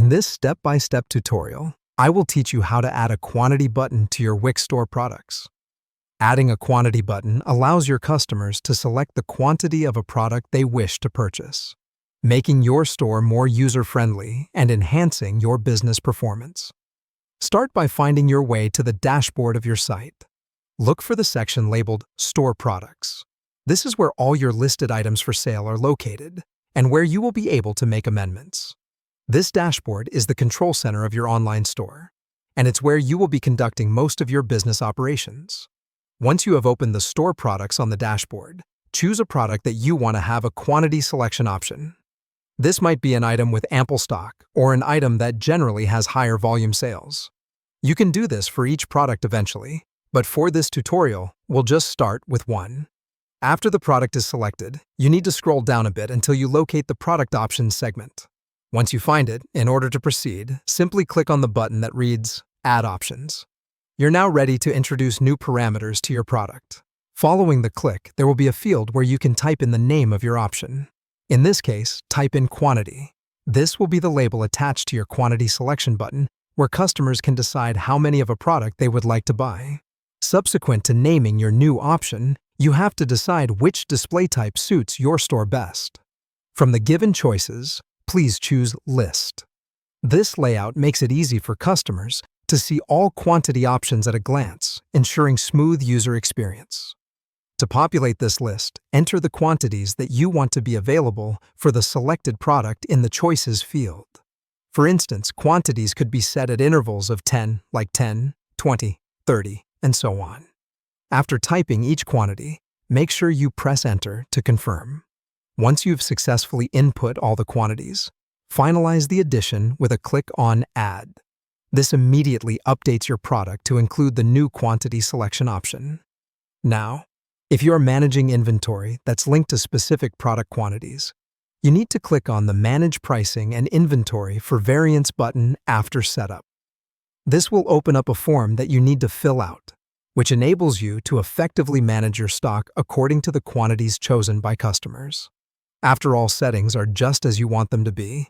In this step-by-step tutorial, I will teach you how to add a quantity button to your Wix store products. Adding a quantity button allows your customers to select the quantity of a product they wish to purchase, making your store more user-friendly and enhancing your business performance. Start by finding your way to the dashboard of your site. Look for the section labeled Store Products. This is where all your listed items for sale are located and where you will be able to make amendments. This dashboard is the control center of your online store, and it's where you will be conducting most of your business operations. Once you have opened the store products on the dashboard, choose a product that you want to have a quantity selection option. This might be an item with ample stock or an item that generally has higher volume sales. You can do this for each product eventually, but for this tutorial, we'll just start with one. After the product is selected, you need to scroll down a bit until you locate the Product Options segment. Once you find it, in order to proceed, simply click on the button that reads Add Options. You're now ready to introduce new parameters to your product. Following the click, there will be a field where you can type in the name of your option. In this case, type in Quantity. This will be the label attached to your Quantity Selection button, where customers can decide how many of a product they would like to buy. Subsequent to naming your new option, you have to decide which display type suits your store best. From the given choices, please choose List. This layout makes it easy for customers to see all quantity options at a glance, ensuring smooth user experience. To populate this list, enter the quantities that you want to be available for the selected product in the Choices field. For instance, quantities could be set at intervals of 10, like 10, 20, 30, and so on. After typing each quantity, make sure you press Enter to confirm. Once you've successfully input all the quantities, finalize the addition with a click on Add. This immediately updates your product to include the new quantity selection option. Now, if you are managing inventory that's linked to specific product quantities, you need to click on the Manage Pricing and Inventory for Variance button after setup. This will open up a form that you need to fill out, which enables you to effectively manage your stock according to the quantities chosen by customers. After all settings are just as you want them to be,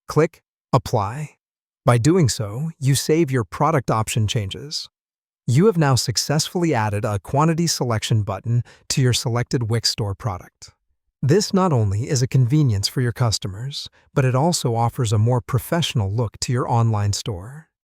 click Apply. By doing so, you save your product option changes. You have now successfully added a quantity selection button to your selected Wix store product. This not only is a convenience for your customers, but it also offers a more professional look to your online store.